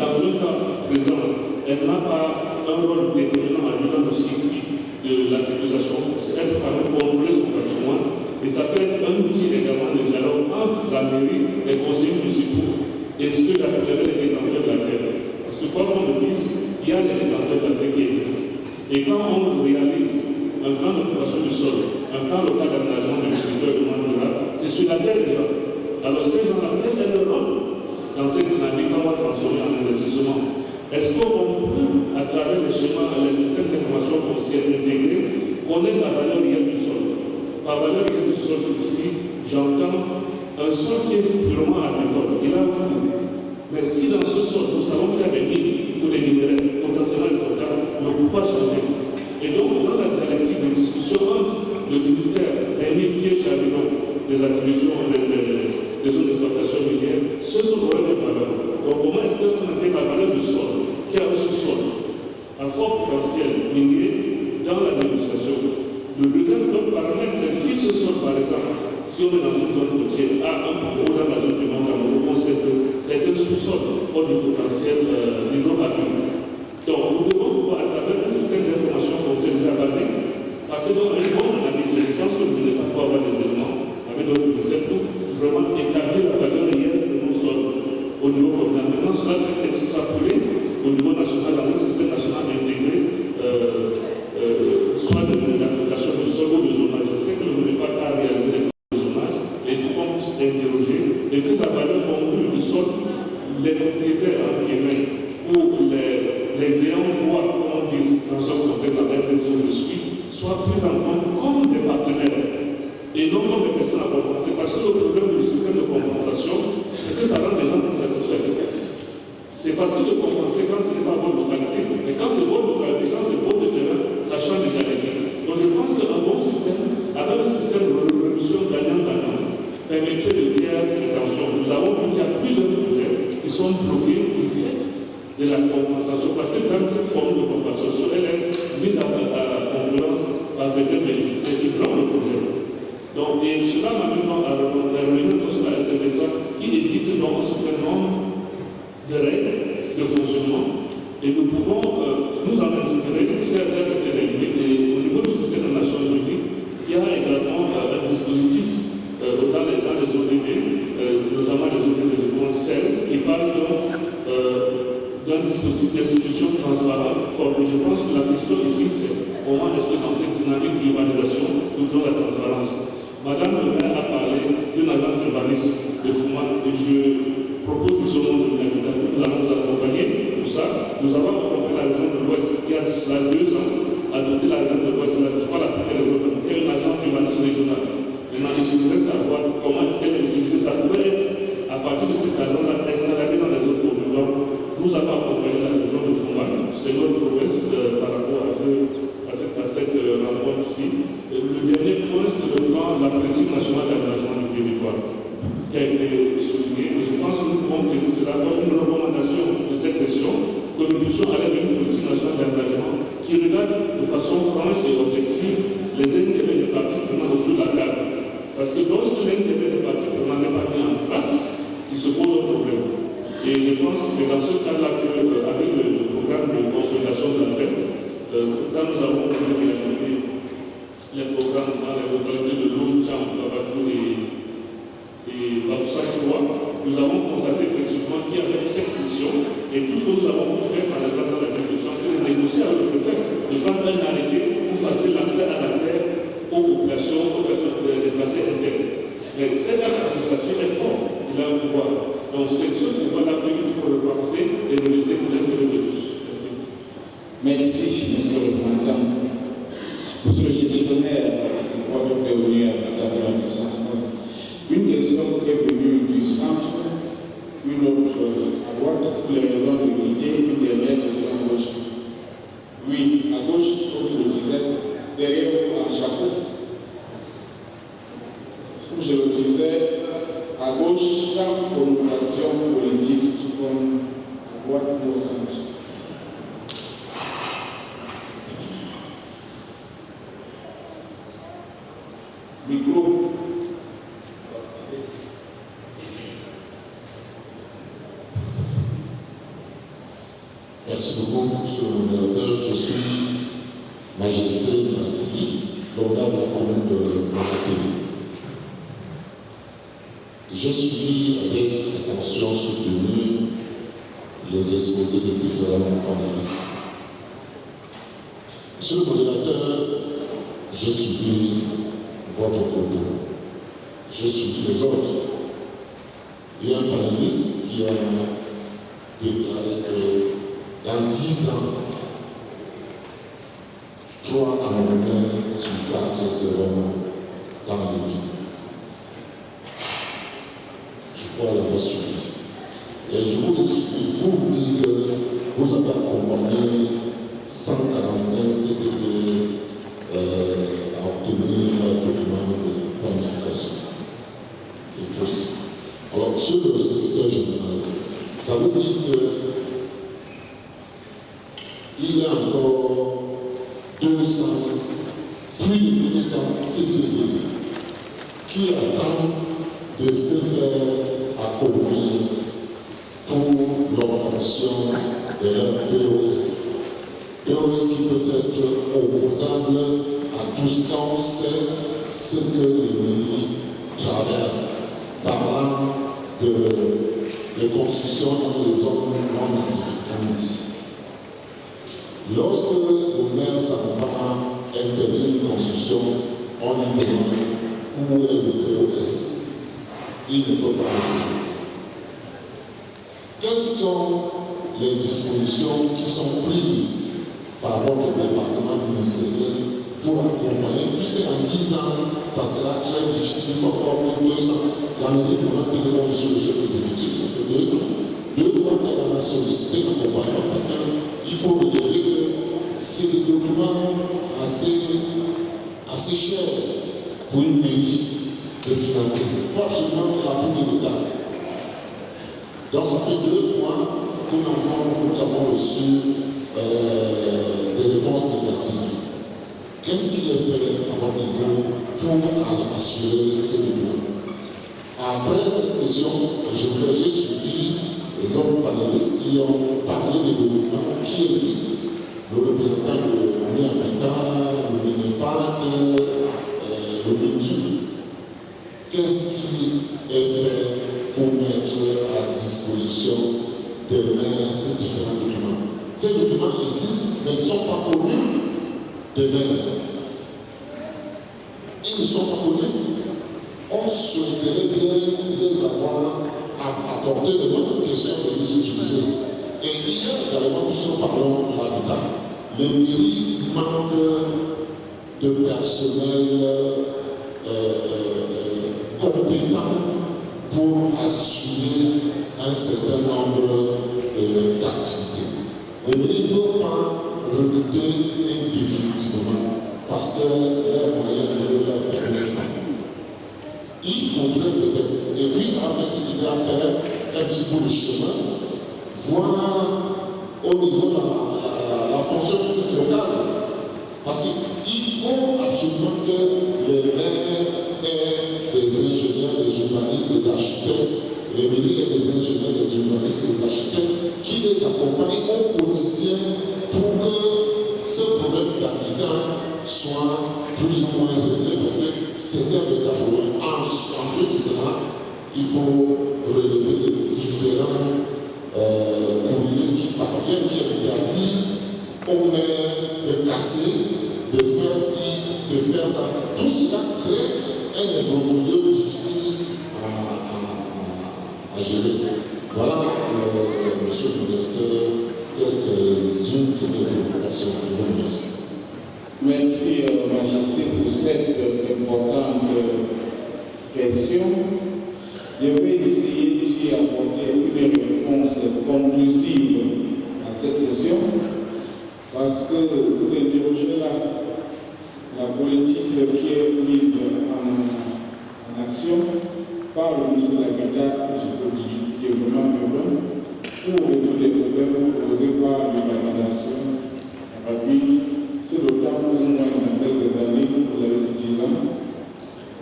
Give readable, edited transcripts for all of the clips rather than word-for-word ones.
dans le cas présent, elle n'a pas un rôle déterminant à jouer dans le circuit de la sécurisation, elle peut quand même contrôler son patrimoine, et ça peut être un outil également de dialogue entre la mairie, les conseillers municipaux et ce que j'appellerais les détenteurs de la terre. Parce que quoi qu'on le dise, il y a les détenteurs de la terre qui existent. Et quand on réalise un plan d'occupation du sol, un plan local d'aménagement du territoire et du monde rural, c'est sur la terre déjà. Alors ces gens-là, quel est leur rôle dans cette dynamique qu'on va transformer en investissement? Est-ce qu'on peut, à travers les schémas, les systèmes d'information foncière intégrés, connaître la valeur réelle du sol? Par valeur réelle du sol ici, j'entends un sol qui est purement agricole. Il a beaucoup. Mais si dans ce sol, nous savons qu'il y a des mines ou des minéraux potentiellement exploitables, on ne peut pas changer. Et donc, dans la dialectique de discussion entre le ministère des mines qui est chargé des attributions des zones d'exploitation minière, ce sont des valeurs. Donc, comment est-ce qu'on intègre la valeur du sol, qui a un sous-sol, à fort potentiel minier, dans la négociation? Le deuxième paramètre, c'est si ce sol, par exemple, si on est dans une zone côtière, a un gros dans la zone du Mont Cameroun, on sait que c'est un sous-sol pour du potentiel hydrocarbure. Donc, nous devons pouvoir, à travers un système d'information foncière déjà basé, passer dans une bonne analyse. Je pense que vous n'êtes pas pour avoir des éléments avec d'autres ministères pour vraiment établir la valeur réelle de nos sols au niveau communal. Maintenant, cela peut être extrapolé au niveau national, dans un système national intégré, soit de l'application du sol ou de zonage. Je sais que vous n'avez pas qu'à réaliser les zonages, et il faut qu'on puisse interroger et que la valeur congrue du sol, les propriétaires en Québec ou les ayants droit, comme on dit dans un contexte avec les zones de suite, soient pris en compte comme des partenaires et non comme des personnes à compenser. Parce que le problème du système de compensation, c'est que ça rend les gens insatisfaits. C'est facile de compenser quand ce n'est pas votre localité, mais quand c'est votre localité, quand c'est votre terrain, ça change de qualité. Donc je pense qu'un bon système, avec un système de révolution gagnant-gagnant, permettrait de faire des tensions. Nous avons vu qu'il y a plusieurs projets qui sont bloqués du fait de la compensation, parce que quand cette forme de compensation, elle est mise à concurrence par certains bénéficiaires qui bloquent le projet. Donc, et cela m'amène à revenir sur la SNDK qui édite donc un certain nombre de règles de fonctionnement et nous pouvons nous en inspirer certaines limites. Et au niveau du système des Nations Unies, il y a également un dispositif dans les ODD, notamment les ODD de 16, qui parle d'un dispositif d'institution transparente. Je pense que la question ici, c'est comment est-ce que dans cette dynamique d'urbanisation, nous donnons la transparence. Madame le maire a parlé d'une agence urbaniste de Fouman et je propose ici au nom de l'habitation, nous allons nous accompagner pour ça. Nous avons accompagné la région de l'Ouest qui a cela 2 ans, adopté la région de l'Ouest, je crois la première région, pour faire une agence urbaniste régionale. Maintenant, il se reste à voir comment est-ce qu'elle est utilisée. Ça pourrait être, à partir de cette agence-là, escalader dans les autres communes. Donc, nous avons accompagné la région de Fouman, c'est notre promesse par rapport à cette rencontre ici. Le dernier point, c'est le plan de la politique nationale d'aménagement du territoire, qui a été souligné. Et je pense que nous pouvons tenir cela comme une recommandation de cette session, que nous puissions aller vers une politique nationale d'aménagement qui regarde de façon franche et objective les intérêts des parties prenantes autour de la table. Parce que lorsque l'intérêt des parties prenantes n'est pas mis en place, il se pose un problème. Et je pense que c'est dans ce cas-là qu'avec le programme de consolidation de la dette, quand nous avons réalisé les programmes dans les localités de l'eau, Tcham, Babatou et Bafoussa-Kiwa, nous avons constaté effectivement qu'il y avait cette friction et tout ce que nous avons pu faire par exemple dans la réflexion, c'est de négocier avec le préfet, de prendre un arrêté pour faciliter l'accès à la terre aux populations, aux personnes déplacées internes. Mais cette administration est forte, il a un pouvoir. Donc c'est ce pouvoir-là qu'il faut le penser et le laisser pour l'intérêt de tous. Merci, monsieur le représentant. Monsieur le gestionnaire, je crois que vous êtes venu à la naissance. Une question qui est venue du centre, une autre à droite, pour les raisons de l'unité, une dernière question à gauche. Oui, à gauche, comme je le disais, derrière vous, en chapeau. Comme je le disais, à gauche, sans connotation politique, tout comme à droite ou au centre. Micro. Merci beaucoup, monsieur le modérateur. Je suis Majesté Massy, l'honorable de la commune de Montpellier. J'ai suivi avec attention soutenu les exposés des différents panélistes. Monsieur le modérateur, j'ai suivi votre propos. J'ai suivi les autres. Il y a un panéliste qui a déclaré que dans 10 ans, 3 Camerounais sur 4 seront dans les villes. Je crois l'avoir suivi. Et je vous dis que vous avez accompagné 145 CTP à obtenir un document de planification. Et tous. Alors, monsieur le secrétaire général, ça veut dire qu'il y a encore plus de 200 CTP qui attendent de se faire accompagner pour l'obtention de leur POS. POS qui peut être opposable à tous quand on sait ce que les mairies traversent, parlant de construction dans les zones non identifiées. Lorsque le maire s'en va interdire une construction, on lui demande où est le POS. Il ne peut pas refuser. Quelles sont les dispositions qui sont prises par votre département ministériel pour accompagner, puisque dans 10 ans, ça sera très difficile, il faut encore plus de 2 ans. La mairie pour laquelle nous avons reçu le chef exécutif, ça fait 2 ans. 2 fois qu'elle en a sollicité l'accompagnement parce qu'il faut relever que c'est des documents assez chers pour une mairie de financer. Il faut absolument l'appui de l'État. Donc ça fait 2 fois que nous avons reçu des réponses négatives. Qu'est-ce qui est fait à votre niveau pour assurer ces documents? Après cette question, j'ai suivi les autres panélistes qui ont parlé des documents qui existent. Le représentant de l'Union-Habitat, le Minipac, le MINDU. Qu'est-ce qui est fait pour mettre à disposition des maires ces différents documents? Ces documents existent, mais ils ne sont pas connus des maires. Ils ne sont pas connus. On souhaiterait bien les avoir à porter de bonnes questions de les utiliser. Et il y a également, puisque nous parlons de l'habitat, les mairies manquent de personnel compétent pour assurer un certain nombre d'activités. Les mairies ne peuvent pas recruter indéfinitivement parce que leurs moyens ne leur permettent pas. Il faudrait peut-être, et puis ça va faire à faire un petit peu de chemin, voir au niveau de la fonction publique locale. Parce qu'il faut absolument que les maires aient des ingénieurs, des urbanistes, des architectes, les mairies aient des ingénieurs, des urbanistes, des architectes qui les accompagnent au quotidien pour que ce problème d'habitat soit plus ou moins réglé, parce que c'est un véritable problème. En plus de cela, il faut relever les différents courriers qui parviennent, qui interdisent aux maires de casser, de faire ci, de faire ça. Tout cela crée un imbroglio difficile à gérer. Voilà, monsieur le directeur, quelques-unes de mes préoccupations. Je vous remercie. Merci, Majesté, pour cette importante question. Je vais essayer d'apporter une réponse conclusive à cette session, parce que vous interrogez la politique qui est mise en action par le ministre de l'Habitat et du Développement urbain pour résoudre les problèmes posés par l'urbanisation à Paris. C'est le cas pour nous, dans quelques années, vous avez dit 10 ans,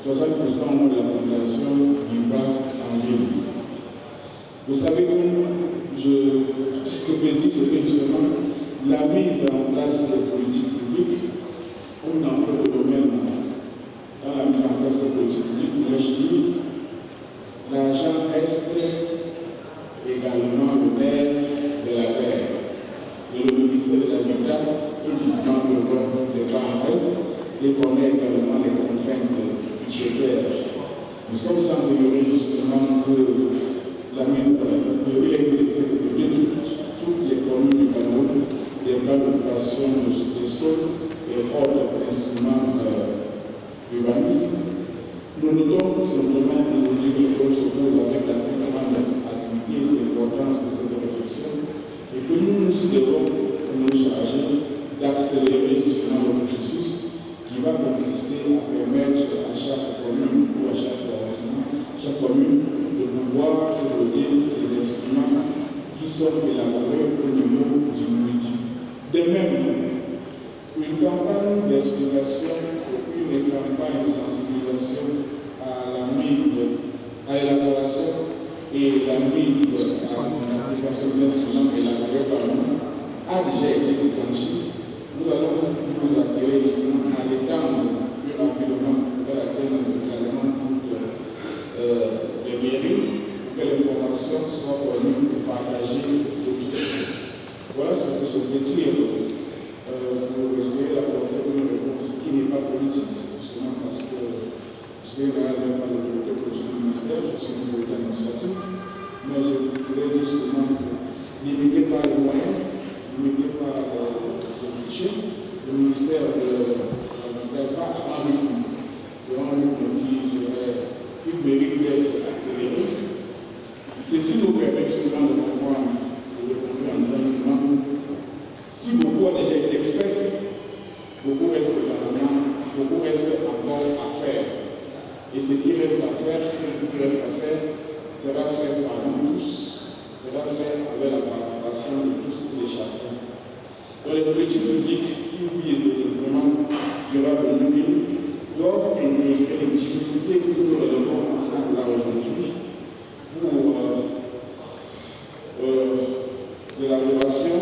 60% de la population vivra en ville. Vous savez, ce que je dis, c'est que également le maire de la terre. Et le ministère de l'Habitat, uniquement le rôle des parenthèses, et connaît également les contraintes budgétaires. Nous sommes sans ignorer justement que la mise en œuvre, il est nécessaire de détruire toutes les communes du Cameroun, des plans d'occupation des sols et autres instruments urbanistes. Nous notons simplement que le directeur se pose avec la plus grande activité et l'importance de cette réflexion et que nous devons nous charger d'accélérer justement le processus qui va consister à permettre à chaque commune ou à chaque arrondissement, chaque commune de pouvoir se doter des instruments qui sont élaborés au niveau du municipio. De même, une campagne d'explication, une campagne de sensibilisation à la mise, à l'élaboration et la mise en application des instruments élaborés par nous a déjà été déclenchée. Nous allons nous attirer justement à l'étendre plus rapidement vers laquelle nous allons toutes les mairies, que l'information soit connue et partagée de tous. Voilà ce que je peux dire pour essayer d'apporter une réponse qui n'est pas politique, justement parce que je vais regarder par le directeur du ministère, je suis le directeur administratif, mais je voudrais justement limiter par les moyens, limiter par le budget. Le ministère ne pas à un rythme, c'est un rythme qui mérite d'être accéléré. Ceci nous permet justement de comprendre et de comprendre en disant si beaucoup a déjà été fait, beaucoup reste beaucoup reste encore à faire. Et ce qui reste à faire, sera fait par nous tous, sera fait avec la participation de tous et de chacun. Dans les politiques publiques qui visent le développement durable du pays, doivent intégrer les difficultés que nous relevons ensemble là aujourd'hui pour l'élaboration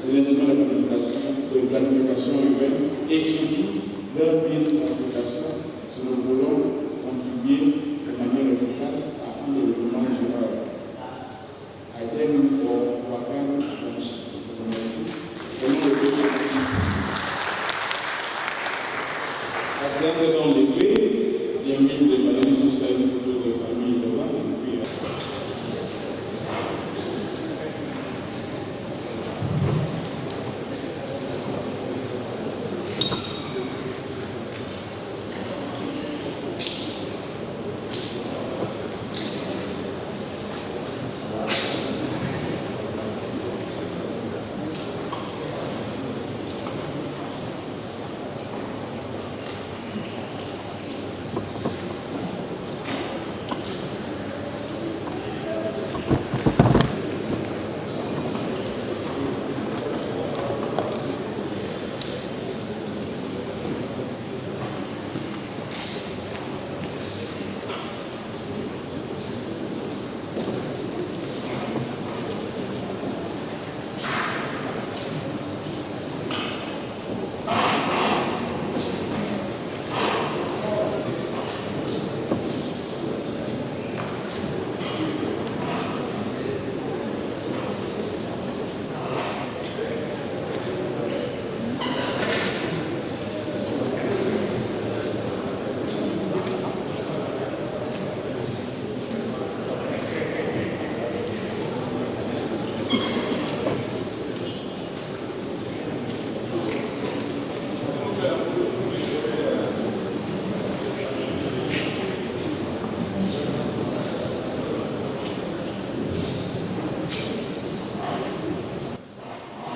des instruments de planification urbaine et surtout leur mise en application si nous voulons contribuer de manière efficace à un développement durable. I thank you for your kind attention. La séance est donc levée. J'invite les panélistes socialistes de famille de la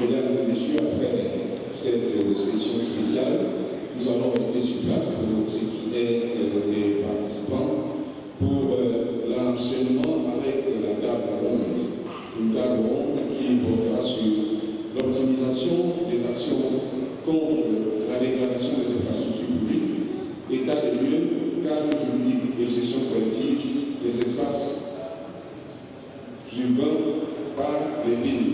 Mesdames et messieurs, après cette session spéciale, nous allons rester sur place pour ce qui est des participants pour l'enseignement avec la table ronde. Une table ronde qui portera sur l'optimisation des actions contre la dégradation des infrastructures publiques, état des lieux, cadre juridique et gestion collective des espaces urbains par les villes.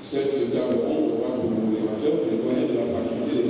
Cette table ronde aura pour modérateur les moyens de la faculté des